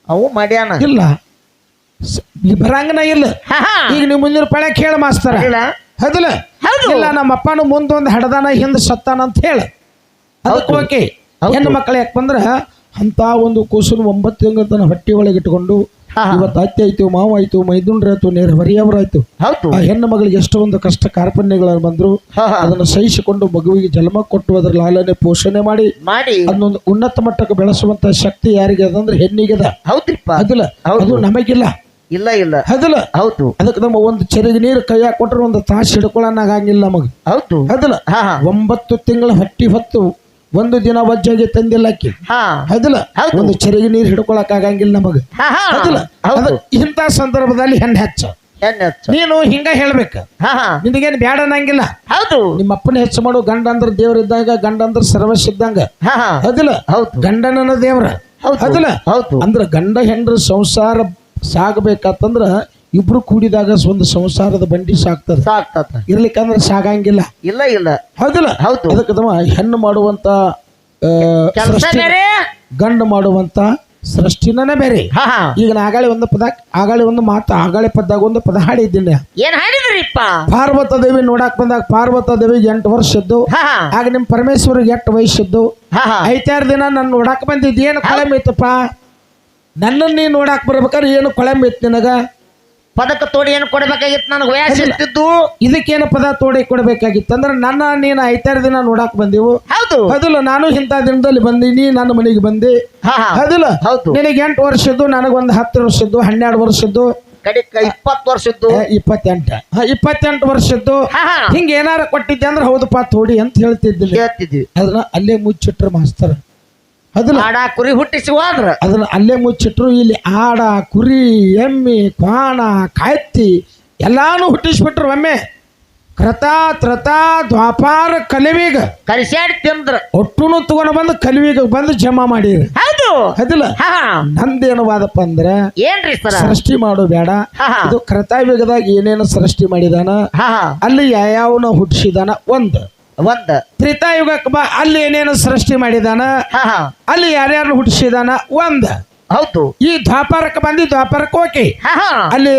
ಅವು ಮಾಡ್ಯಾನ. ಇಲ್ಲ. ಬರಂಗನ ಇಲ್ಲ. ಹಾ ಹಾ ಈಗ ನೀವು ಮುಂದಿನ ಪಳೆ ಕೇಳ ಮಾಸ್ತರ. ಇಲ್ಲ. ಹೌದಿಲ್ಲ? ಹೌದು. ಇಲ್ಲ ನಮ್ಮ ಅಪ್ಪನು ಮುಂದೊಂದು ಹಡದಾನ ಹಿಂದ ಸತ್ತಾನ ಅಂತ ಹೇಳ. ಅದಕ್ಕೆ ಹೌದು. ಓಕೆ. ಹೌದು. ಹೆಣ್ಣು ಮಕ್ಕಳು ಯಾಕೆ ಬಂದ್ರ ಅಂತ ಒಂದು ಕೂಸನ್ನು 9 ತಿಂಗಳ ತನ್ನ ಹೊಟ್ಟೆ ಒಳಗೆ ಇಟ್ಕೊಂಡು ಹಾ ಹಾ ಇವತ್ತು ಅತ್ತೆ ಆಯ್ತು, ಮಾವ ಆಯ್ತು, ಮೈದುಂಡ್ರಾಯ್ತು, ನೇರ ಹೊರಿಯವರಾಯ್ತು. ಹೌದು ಆ ಹೆಣ್ಣು ಮಗಳಿಗೆ ಎಷ್ಟೊಂದು ಕಷ್ಟ ಕಾರ್ಪಣ್ಯಗಳು ಬಂದ್ರು ಹಾ ಹಾ ಅದನ್ನು ಸಹಿಸಿಕೊಂಡು ಮಗುವಿಗೆ ಜನ್ಮ ಕೊಟ್ಟು ಅದರ ಲಾಲನೆ ಪೋಷಣೆ ಮಾಡಿ ಮಾಡಿ ಅದನ್ನೊಂದು ಉನ್ನತ ಮಟ್ಟಕ್ಕೆ ಬೆಳೆಸುವಂತ ಶಕ್ತಿ ಯಾರಿಗೆ ಅದಂದ್ರೆ ಹೆಣ್ಣಿಗೆದ. ಹೌದ್ರಿಪ್ಪ. ಅದಿಲ್ಲ? ಹೌದು. ಅದು ನಮಗಿಲ್ಲ. ಇಲ್ಲ ಇಲ್ಲ ಅದಿಲ್ಲ? ಹೌದು ಅದಕ್ಕೆ ನಮ್ಮ ಒಂದು ಚೆರಿಗೆ ನೀರು ಕೈಯಾಗ ಕೊಟ್ರೆ ಒಂದು ತಾಸು ಹಿಡ್ಕೊಳ್ಳೋನಾಗಂಗಿಲ್ಲ ನಮಗ. ಹೌದು ಅದಿಲ್ಲ? ಹಾ ಹಾ 9 ತಿಂಗಳ ಹೊಟ್ಟಿ ಹೊತ್ತು ಒಂದು ದಿನ ವಜ್ಜಾಗಿ ತಂದಿಲ್ಲ ಅಕ್ಕಿ. ಹಾ ಅದಿಲ್ಲ? ಹೌದು. ಒಂದು ಚೆರಿಗೆ ನೀರು ಹಿಡ್ಕೊಳಕ್ ಆಗಂಗಿಲ್ಲ ನಮಗ. ಹಾ ಹಾ ಅದಿಲ್ಲ? ಹೌದು ಇಂಥ ಸಂದರ್ಭದಲ್ಲಿ ಹೆಣ್ಣು ಹೆಚ್ಚ. ಹೆಣ್ಣು ಹೆಚ್ಚು. ನೀನು ಹಿಂಗ ಹೇಳ್ಬೇಕ. ಹಾ ಹಾ ನಿನಗೇನು ಬ್ಯಾಡ ಅನ್ನಂಗಿಲ್ಲ. ಹೌದು ನಿಮ್ಮ ಅಪ್ಪನ ಹೆಚ್ಚು ಮಾಡು. ಗಂಡ ಅಂದ್ರೆ ದೇವ್ರಿದ್ದಾಗ, ಗಂಡ ಅಂದ್ರೆ ಸರ್ವಸಿದ್ದಂಗ. ಹಾ ಹಾ ಅದಿಲ್ಲ? ಹೌದು ಗಂಡನ ದೇವ್ರ. ಹೌದು ಅದಿಲ್ಲ? ಹೌದು ಅಂದ್ರ ಗಂಡ ಹೆಂಡ್ರ ಸಂಸಾರ ಸಾಗಬೇಕಂದ್ರ ಇಬ್ರು ಕೂಡಿದಾಗ ಒಂದು ಸಂಸಾರದ ಬಂಡಿ ಸಾಕ್ತದ. ಸಾಕ್ತದ. ಇರ್ಲಿಕ್ಕಂದ್ರ ಸಾಗಂಗಿಲ್ಲ. ಇಲ್ಲ ಇಲ್ಲ ಹೌದಿಲ್ಲ? ಹೌದು. ಅದಕ್ಕೆ ತಮ್ಮ ಹೆಣ್ಣು ಮಾಡುವಂತ ಕೆಲಸ ಸೃಷ್ಟಿ, ಬೇರೆ, ಗಂಡು ಮಾಡುವಂತ ಸೃಷ್ಟಿನೇ ಬೇರೆ. ಹಾ ಹಾ ಈಗ ನಾ ಆಗಾಳೆ ಒಂದು ಪದ, ಆಗಾಳೆ ಒಂದು ಮಾತು, ಆಗಾಳೆ ಪದಾಗ ಒಂದು ಪದ ಹಾಡಿದ್ದೀನಿ. ಏನ್ ಹಾಡಿದ್ರಿಪ್ಪ? ಪಾರ್ವತ ದೇವಿ ನೋಡಾಕ್ ಬಂದಾಗ ಪಾರ್ವತ ದೇವಿಗೆ 8 ವರ್ಷ ಇದ್ದು. ಹಾ ಹಾ ಆಗ ನಿಮ್ ಪರಮೇಶ್ವರಿಗೆ 8 ವಯಸ್ಸಿದ್ದು. ಹಾ ಹಾ 5-6 ದಿನ ನಾನು ನೋಡಾಕ್ ಬಂದಿದ್ದು. ಏನು ಕೊಳಂಬ ಇತ್ತಪ್ಪ? ನನ್ನನ್ನು ನೀ ನೋಡಾಕ್ ಬರ್ಬೇಕಾದ್ರೆ ಏನು ಕೊಳಂಬ ಇತ್ತು ನಿನಗ? ಪದಕ ತೋಡಿ ಏನ್ ಕೊಡ್ಬೇಕಾಗಿತ್ತು? ನನಗೆ ವಯಸ್ಸು ಎಷ್ಟಿದ್ದು? ಇದಕ್ಕೇನು ಪದ ತೋಡಿ ಕೊಡಬೇಕಾಗಿತ್ತು ಅಂದ್ರೆ ನನ್ನ ನೀನು 5-6 ದಿನ ನೋಡಾಕ್ ಬಂದೆವು. ಹೌದು ಹೌದಿಲ್ಲ? ನಾನು ಇಂಥ ದಿನದಲ್ಲಿ ಬಂದೀನಿ, ನನ್ನ ಮನೆಗೆ ಬಂದೆ. ಹಾ ಹಾ ಹೌದಿಲ್ಲ? ಹೌದು. ನಿನಗೆ 8 ವರ್ಷದ್ದು, ನನಗೊಂದು 10 ವರ್ಷದ್ದು, 12 ವರ್ಷದ್ದು, ಕಡಿಕ 20 ವರ್ಷದ್ದು. 28. 28 ವರ್ಷದ್ದು. ಹಾ ಹಾ ಹಿಂಗ ಏನಾರ ಕೊಟ್ಟಿದ್ದೆ ಅಂದ್ರೆ ಹೌದಪ್ಪ ತೋಡಿ ಅಂತ ಹೇಳ್ತಿದ್ದೀನಿ. ಹೇಳ್ತಿದ್ವಿ. ಅದನ್ನ ಅಲ್ಲೇ ಮುಚ್ಚಿಟ್ರ ಮಾಸ್ತರ. ಅದಲ್ಲ ಆಡ ಕುರಿ ಹುಟ್ಟಿಸಿ ಹೋದ್ರ ಅದನ್ನ ಅಲ್ಲೇ ಮುಚ್ಚಿಟ್ರು. ಇಲ್ಲಿ ಆಡ ಕುರಿ ಎಮ್ಮಿ ಕ್ವಾಣ ಕಾಯ್ತಿ ಎಲ್ಲಾನು ಹುಟ್ಟಿಸ್ಬಿಟ್ರು. ಒಮ್ಮೆ ಕೃತ ತ್ರತ ದ್ವಾಪಾರ ಕಲಿವಿಗ ಕಲಿಸ್ಯಾಡಿ ತಿಂದ್ರ ಒಟ್ಟುನು ತಗೊಂಡು ಬಂದು ಕಲಿವಿಗ ಬಂದು ಜಮಾ ಮಾಡಿರಿ. ಹೌದು ಅದಿಲ್ಲ ಹಾ ನಂದೇನು ವಾದಪ್ಪ ಅಂದ್ರೆ ಏನ್ರಿ ಸರ ಸೃಷ್ಟಿ ಮಾಡೋ ಬೇಡ. ಇದು ಕೃತಯುಗದಾಗ ಏನೇನು ಸೃಷ್ಟಿ ಮಾಡಿದಾನ ಅಲ್ಲಿ ಯಾವನ ಹುಟ್ಟಿಸಿದಾನ ಒಂದು. ತ್ರೇತಾಯುಗಕ್ಕೆ ಬಾ ಅಲ್ಲಿ ಏನೇನು ಸೃಷ್ಟಿ ಮಾಡಿದಾನ ಅಲ್ಲಿ ಯಾರ್ಯಾರು ಹುಟ್ಟಿಸಿದಾನ ಒಂದ್. ಹೌದು ಈ ದ್ವಾಪಾರಕ್ಕೆ ಬಂದಿ ದ್ವಾಪಾರಕ್ಕೆ ಓಕೆ. ಅಲ್ಲಿ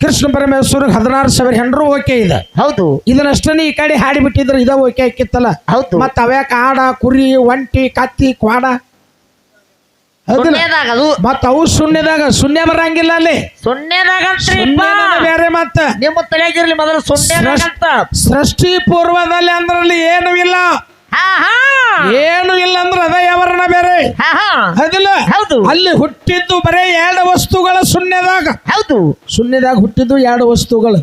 ಕೃಷ್ಣ ಪರಮೇಶ್ವರ 16,000 ಹೆಂಡ್ರು ಓಕೆ ಇದೆ. ಹೌದು ಇದನ್ನಷ್ಟೇ ಈ ಕಡೆ ಹಾಡಿ ಬಿಟ್ಟಿದ್ರೆ ಇದ ಓಕೆ ಆಕಿತ್ತಲ್ಲ. ಹೌದು ಮತ್ತ ಅವ್ಯಾಕ ಆಡ ಕುರಿ ಒಂಟಿ ಕತ್ತಿ ಕ್ವಾಡ ಮತ್ತ ಅವು ಶೂನ್ಯದಾಗ ಶೂನ್ಯ ಬರಂಗಿಲ್ಲ. ಅಲ್ಲಿ ಬೇರೆ ಮತ್ತ ನಿಮ್ಮ ತಲೆಗಿರ್ಲಿ ಮೊದಲು ಸೃಷ್ಟಿ ಪೂರ್ವದಲ್ಲಿ ಅಂದ್ರಲ್ಲಿ ಏನು ಇಲ್ಲ. ಏನು ಇಲ್ಲ ಅಂದ್ರೆ ಅದ ಯಾವರಣ ಬೇರೆ. ಅದಿಲ್ಲ ಹೌದು ಅಲ್ಲಿ ಹುಟ್ಟಿದ್ದು ಬರೇ 2 ವಸ್ತುಗಳ ಶೂನ್ಯದಾಗ. ಹೌದು ಶೂನ್ಯದಾಗ ಹುಟ್ಟಿದ್ದು 2 ವಸ್ತುಗಳು.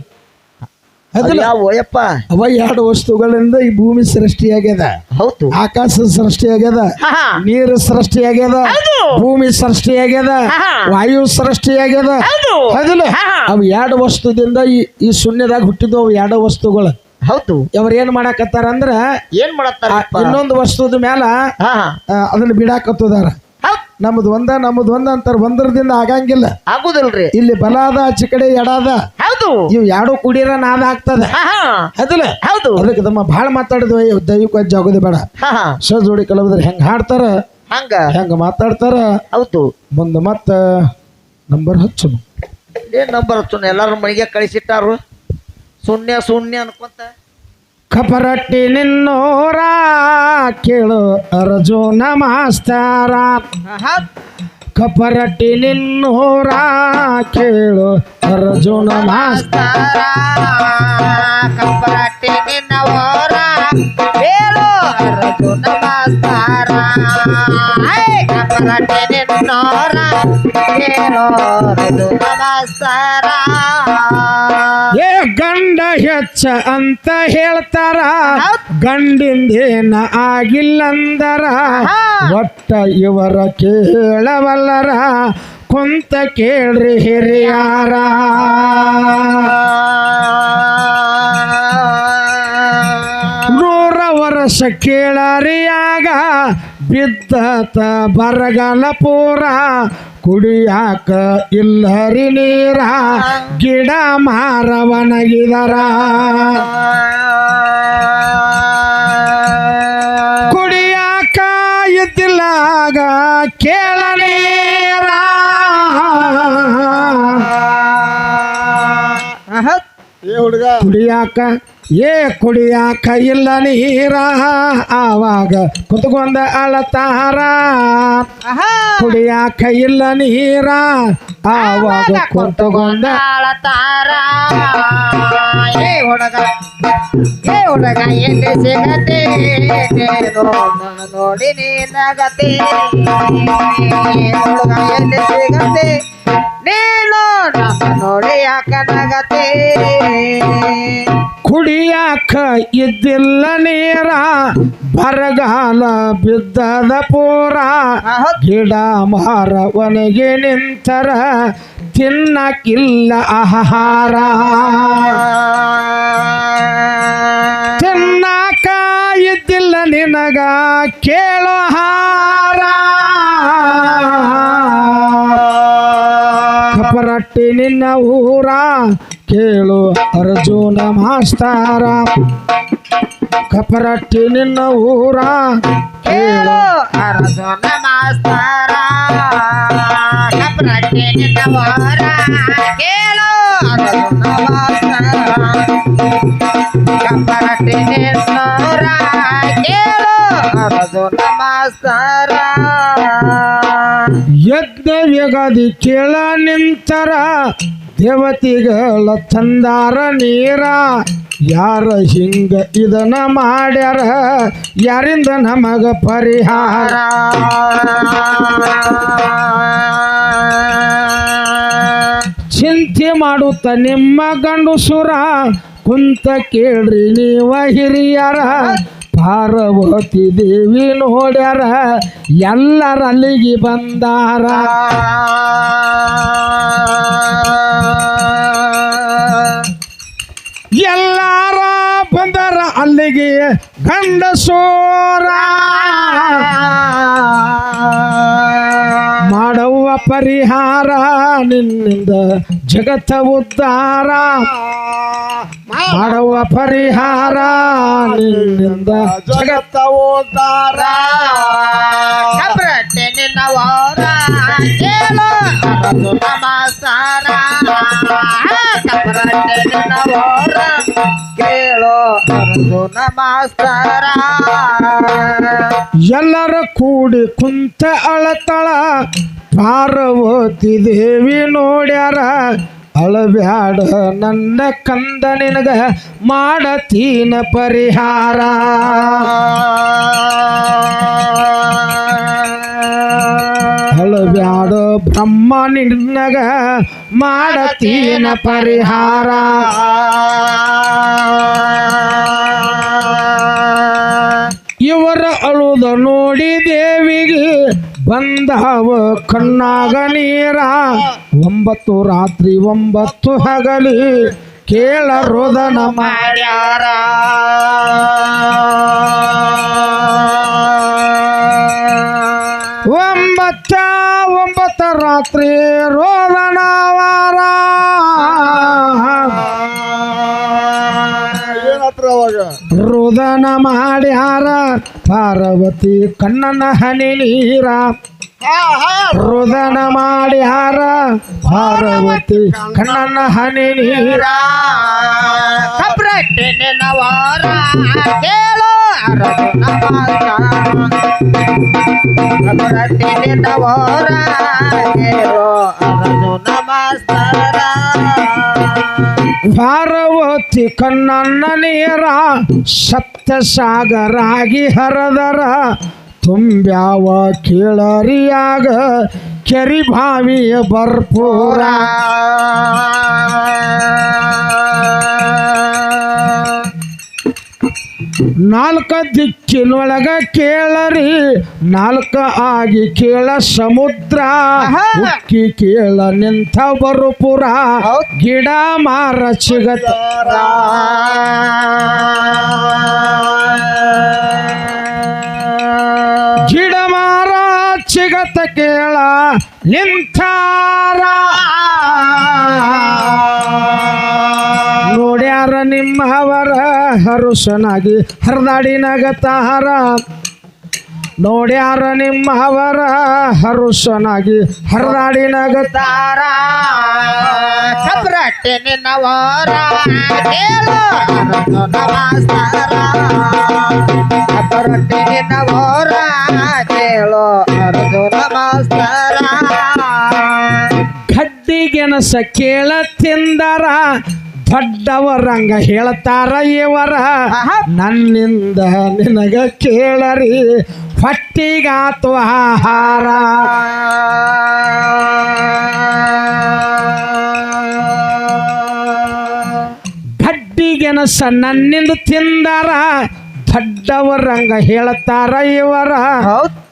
ಅದಿಲ್ಲ ಓಯಪ್ಪ ಅವ 2 ವಸ್ತುಗಳಿಂದ ಈ ಭೂಮಿ ಸೃಷ್ಟಿಯಾಗ್ಯದ. ಹೌದು ಆಕಾಶ ಸೃಷ್ಟಿಯಾಗ್ಯದ, ನೀರು ಸೃಷ್ಟಿಯಾಗ್ಯದ, ಭೂಮಿ ಸೃಷ್ಟಿಯಾಗ್ಯದ, ವಾಯು ಸೃಷ್ಟಿಯಾಗ್ಯದ. ಅದಿಲ್ಲ ಅವು 2 ವಸ್ತುದಿಂದ ಈ ಶೂನ್ಯದಾಗ ಹುಟ್ಟಿದ್ದು ಅವು 2 ವಸ್ತುಗಳು. ಹೌದು ಅವ್ರ ಏನ್ ಮಾಡಾಕತ್ತಾರ ಅಂದ್ರ ಏನ್ ಮಾಡತ್ತಾರ ಇನ್ನೊಂದು ವಸ್ತುದ ಮ್ಯಾಲ ಅದನ್ನ ಬಿಡಾಕತ್ತದಾರ. ನಮ್ದು ಒಂದ ಅಂತಾರ. ಒಂದರದಿಂದ ಆಗಂಗಿಲ್ಲ, ಆಗುದಿಲ್ರಿ. ಇಲ್ಲಿ ಬಲ ಅದ ಆಚೆ ಕಡೆ ಎಡ ಅದ. ಹೌದು ಇವ್ 2 ಕುಡಿರ ನಾದ ಆಗ್ತದ. ಅದಲ್ಲ ಹೌದು ಅದಕ್ಕೆ ತಮ್ಮ ಬಹಳ ಮಾತಾಡಿದ್ವಿ. ದೈವಿಕ ಜಾಗೋದಿ ಬೇಡ. ಜೋಡಿ ಕಲಾವಿದ್ರ ಹೆಂಗ ಹಾಡ್ತಾರ ಹೆಂಗ ಮಾತಾಡ್ತಾರ. ಹೌದು ಮುಂದ ಮತ್ತ ನಂಬರ್ ಹಚ್ಚು. ಏನ್ ನಂಬರ್ ಹಚ್ಚು ಎಲ್ಲಾರು ಮನೆಗೆ ಕಳಿಸಿಟ್ಟಾರು. ಶೂನ್ಯ ಶೂನ್ಯ ಅನ್ಕೊಂತ ಕಪರಟ್ಟಿ ನಿನ್ನೋರ ಕೇಳು ಅರ್ಜುನ ಮಾಸ್ತಾರ. ಕಪರಟ್ಟಿ ನಿನ್ನೋರ ಕೇಳು ಅರ್ಜುನ ಮಾಸ್ತಾರ. ಕಪರಟ್ಟಿ ನಿನ್ನವರ ಕೇಳು ಅರ್ಜುನ ಮಾಸ್ತಾರ. ಕಪರಟ್ಟಿ ನಿನ್ನೋರ ಕೇಳು ಅರ್ಜುನ ಮಾಸ್ತಾರ. ಏ ಗಂಡ ಹೆಚ್ಚ ಅಂತ ಹೇಳ್ತಾರ, ಗಂಡಿಂದೇನ ಆಗಿಲ್ಲಂದರ. ಒಟ್ಟ ಇವರ ಕೇಳವಲ್ಲರ ಕುಂತ ಕೇಳ್ರಿ ಹಿರಿಯಾರ. 100 ವರ್ಷ ಕೇಳರಿಯಾಗ ಬಿದ್ದತ ಬರಗಾಲ ಪೂರ. ಕುಡಿಯಾಕ ಇಲ್ಲರಿ ನೀರ ಗಿಡ ಮಾರವನಗಿದರ. ಕುಡಿಯಾಕ ಇದ್ದಿಲ್ಲಾಗ ಕೇಳ ನೀರ. ಕುಡಿಯಾಕ ಕುಡಿಯಾಕ ಇಲ್ಲ ನೀರ ಆವಾಗ ಕುತ್ಕೊಂಡ ಅಳತಾರ. ಕುಡಿಯಾಕ ಇಲ್ಲ ನೀರ ಆವಾಗ ಕುತ್ಕೊಂಡ ಅಳತಾರ. ಹುಡುಗ ಎಲ್ಲಿ ಸಿಗತೆ ನೋಡಿ ನೀನಗತೆ. ಹುಡುಗ ಎಲ್ಲಿ ಸಿಗತೆ ನೀನು ನೋಡಿ ಯಾಕನಗತೆ. ಕುಡಿಯಾಕ ಇದ್ದಿಲ್ಲ ನೀರ ಬರಗಾಲ ಬಿದ್ದದ ಪೂರ. ಗಿಡ ಮಾರವನಿಗೆ ನಿಂತರ ತಿನ್ನಕ್ಕಿಲ್ಲ ಆಹಾರ. ತಿನ್ನಕ ಇದ್ದಿಲ್ಲ ನಿನಗ ಕೇಳೋ ಹಾರ. ಕಪರಟ್ಟಿ ನಿನ್ನ ಊರ ಕೇಳು ಅರ್ಜುನ ಮಾಸ್ತಾರ. ಕಪರಟ್ಟಿ ನಿನ್ನ ಊರ ಕೇಳು ಅರ್ಜುನ ಮಾಸ್ತಾರ. ಕಪರಟ್ಟಿ ನಿನ್ನ ಊರ ಕೇಳು ಅರ್ಜುನ ಮಾಸ್ತಾರ. ಕಪರಟ್ಟಿ ನಿನ್ನ ಊರ ಕೇಳು ಅರ್ಜುನ ಮಾಸ್ತಾರ. ಯಜ್ಞ ಯಗಾದಿ ಕೇಳ ನಿಂತರ ದೇವತೆಗಳ ತಂದಾರ ನೀರ. ಯಾರ ಹಿಂಗ ಇದನ್ನ ಮಾಡ್ಯಾರ ಯಾರಿಂದ ನಮಗ ಪರಿಹಾರ. ಚಿಂತೆ ಮಾಡುತ್ತ ನಿಮ್ಮ ಗಂಡುಸುರ ಕುಂತ ಕೇಳ್ರಿ ನೀವ ಹಿರಿಯರ. ಪಾರ್ವತಿ ದೇವಿ ನೋಡ್ಯಾರ ಎಲ್ಲರ ಅಲ್ಲಿಗೆ ಬಂದಾರ ಎಲ್ಲಾರ ಬಂದರ ಅಲ್ಲಿಗೆ ಗಂಡಸೋರ ಮಾಡುವ ಪರಿಹಾರ ನಿನ್ನಿಂದ ಜಗತ್ತ ಉದ್ಧಾರ ಮಾಡುವ ಪರಿಹಾರ ನಿನ್ನಿಂದ ಜಗತ್ತ ಉದ್ಧಾರ ನಿನ್ನವರ ಕೇಳೋ ನಮಸ್ಕಾರ ನಿನ್ನವರ ಕೇಳೋ ನಮಸ್ಕಾರ ಎಲ್ಲರ ಕೂಡಿ ಕುಂತ ಅಳತಳ ಪಾರ್ವತಿ ದೇವಿ ನೋಡ್ಯಾರ ಅಳಬ್ಯಾಡ ನನ್ನ ಕಂದ ನಿನಗ ಮಾಡತೀನ ಪರಿಹಾರ ಅಳಬ್ಯಾಡ ಬ್ರಹ್ಮ ನಿನಗ ಮಾಡತೀನ ಪರಿಹಾರ ಇವರ ಅಳುದ ನೋಡಿ ದೇವಿಗೆ ಬಂದವ ಕಣ್ಣಾಗ ನೀರ 9 ರಾತ್ರಿ 9 ಹಗಲಿ ಕೇಳ ರೋದನ ಮಾಡ್ಯಾರ 9 ರಾತ್ರಿ ರೋದನವಾರ ರೋದನ ಮಾಡ್ಯಾರ ಪಾರ್ವತಿ ಕಣ್ಣನ ಹನಿ ನೀರ ರೋದನ ಮಾಡ್ಯಾರ ಪಾರ್ವತಿ ಕಣ್ಣನ ಹನಿ ನೀರ ನಿನ್ನವರ ಕೇಳೋ ನಿನ್ನವರ ಕೇಳೋ ನಮಸ್ಕಾರ ಪಾರ್ವತಿ ಕಣ್ಣನ್ನ ನೀರ ಸಪ್ತ ಸಾಗರಾಗಿ ಹರದರ ತುಂಬ್ಯಾವ ಕೇಳರಿಯಾಗ ಕೆರಿ ಬಾವಿಯ ಬರ್ಪೂರ ನಾಲ್ಕ ದಿಕ್ಕಿನೊಳಗ ಕೇಳರಿ 4 ಆಗಿ ಕೇಳ ಸಮುದ್ರ ಉಕ್ಕಿ ಕೇಳ ನಿಂತ ಬರುಪುರ ಗಿಡ ಮಾರ ಸಿಗತಾರ ಗಿಡ ಮಾರ ಸಿಗತ ಕೇಳ ನಿಂತಾರ ನೋಡ್ಯಾರ ನಿಮ್ಮವರ ಹರುಷನಾಗಿ ಹರಿದಾಡಿ ನಗತಾರ ನೋಡ್ಯಾರ ನಿಮ್ಮವರ ಹರುಷನಾಗಿ ಹರಿದಾಡಿ ನಗತಾರ ನಿನ್ನವರ ಕೇಳೋ ನಮಸ್ಕಾರ ನಿನ್ನವರ ಕೇಳೋ ನಮಸ್ಕಾರ ಗಡ್ಡಿಗೆನಸ ಕೇಳ ತಿಂದರ ದೊಡ್ಡವರಂಗ ಹೇಳ್ತಾರ ಇವರ ನನ್ನಿಂದ ನಿನಗ ಕೇಳರಿ ಹೊಟ್ಟಿಗಾತು ಆಹಾರ ಗಡ್ಡಿಗೆನಸ ನನ್ನಿಂದ ತಿಂದರ ದೊಡ್ಡವರಂಗ ಹೇಳ್ತಾರ ಇವರ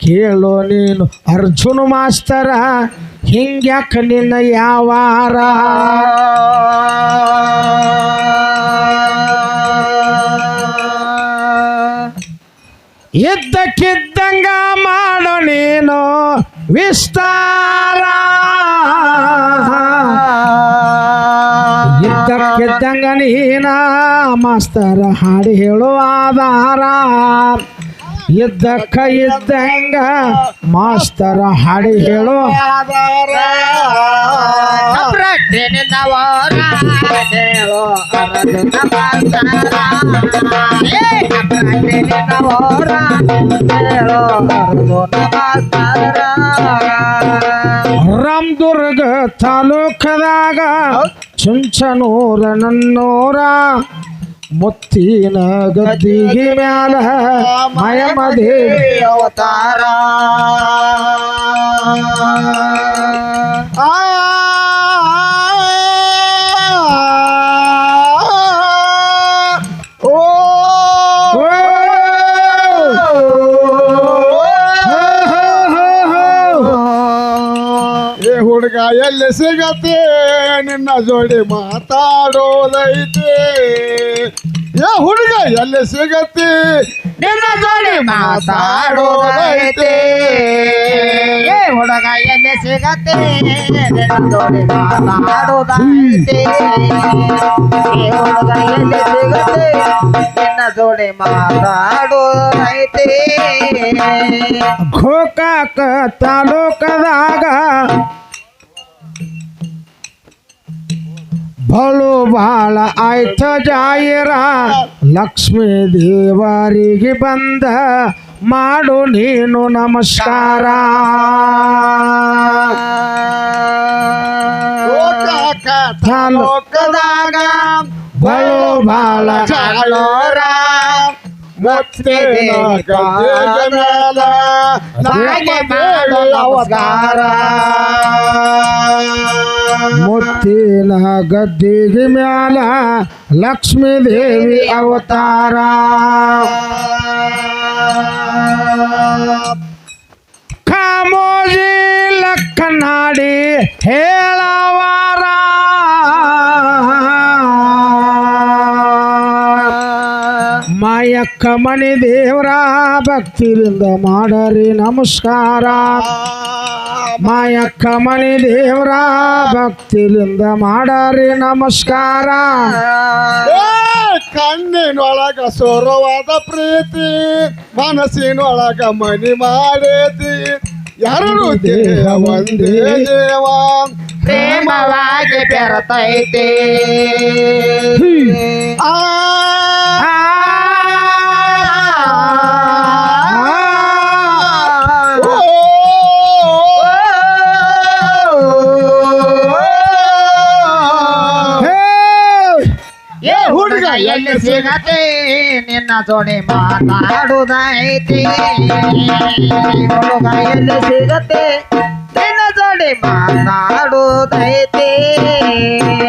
ಕೇಳೋ ನೀನು ಅರ್ಜುನ ಮಾಸ್ತರ ಹಿಂಗ್ಯಾಕ ನಿನ್ನ ಯಾವಾರ ಇದ್ದಕ್ಕಿದ್ದಂಗ ಮಾಡೋ ನೀನು ವಿಸ್ತಾರ ಇದ್ದಕ್ಕಿದ್ದಂಗ ನೀನ ಮಾಸ್ತರ ಹಾಡಿ ಹೇಳೋ ಆಧಾರ ಇದ್ದಕ್ಕ ಇದ್ದಂಗ ಮಾಸ್ತರ ಹಾಡಿ ಹೇಳೋ ನಿನ್ನವರ ಕೇಳೋ ನಿನ್ನವರ ಕೇಳೋ ನಮಸ್ಕಾರ ರಾಮದುರ್ಗ ತಾಲೂಕದಾಗ ಚುಂಚನೂರ ನನ್ನೂರ ಮುತ್ತಿನ ಗದ್ದಿಗೆ ಮ್ಯಾಲ ಮಯಮದೇವಿ ಅವತಾರ ಎಲ್ಲಿ ಸಿಗತ್ತೆ ನಿನ್ನ ಜೋಡಿ ಮಾತಾಡೋದೈತೆ ಏ ಹುಡುಗ ಎಲ್ಲಿ ಸಿಗತ್ತೆ ನಿನ್ನ ಜೋಡಿ ಮಾತಾಡೋದೈತೆ ಏ ಹುಡುಗ ಎಲ್ಲಿ ಸಿಗತ್ತೆ ನಿನ್ನ ಜೋಡಿ ಮಾತಾಡೋದೈತೆ ಏ ಹುಡುಗ ಎಲ್ಲಿ ಸಿಗತ್ತೆ ನಿನ್ನ ಜೋಡಿ ಮಾತಾಡೋದೈತೆ ಗೋಕಾಕ ತಾಲೂಕದಾಗ ಬಲು ಬಾಳ ಆಯ್ತ ಜಾಯಿರ ಲಕ್ಷ್ಮೀ ದೇವರಿಗೆ ಬಂದ ಮಾಡು ನೀನು ನಮಸ್ಕಾರ ಗೋಕಾಕ ತಾಲೂಕದಾಗ ಬಲು ಬಾಳ ಚಾಳೋರ ಮುತ್ತಿನ ಗದ್ದೆಯ ಮ್ಯಾಲ ನಾಗೆ ಮಾಡು ನಮಸ್ಕಾರ ಮುತ್ತಿನ ಗದ್ದಿಗೆ ಮ್ಯಾಲ ಲಕ್ಷ್ಮೀ ದೇವಿ ಅವತಾರ ಕಾಮೋಜಿ ಲಕ್ಕನಾಡಿ ಹೇಳವಾರ ಮಾಯಕ್ಕ ಮಣಿ ದೇವರ ಭಕ್ತಿಯಿಂದ ಮಾಡರಿ ನಮಸ್ಕಾರ ಮಾಯಕ್ಕ ಮಣಿ ದೇವರ ಭಕ್ತಿಯಿಂದ ಮಾಡರಿ ನಮಸ್ಕಾರ ಕಣ್ಣಿನೊಳಗ ಸೊರವಾದ ಪ್ರೀತಿ ಮನಸ್ಸಿನೊಳಗ ಮನಿ ಮಾಡೇತಿ ಎರಡು ದೇಹ ಒಂದೇ ದೇವ ಪ್ರೇಮವಾಗಿ ಬೆರತೈತೆ ಆ ಏ ಹುಡುಗ ಎಲ್ಲಿ ಸಿಗತ್ತೆ ನಿನ್ನ ಜೋಡಿ ಮಾತಾಡುದೈತಿ ಹುಡುಗ ಎಲ್ಲಿ ಸಿಗತ್ತೆ ನಿನ್ನ ಜೋಡಿ ಮಾತಾಡುದೈತಿ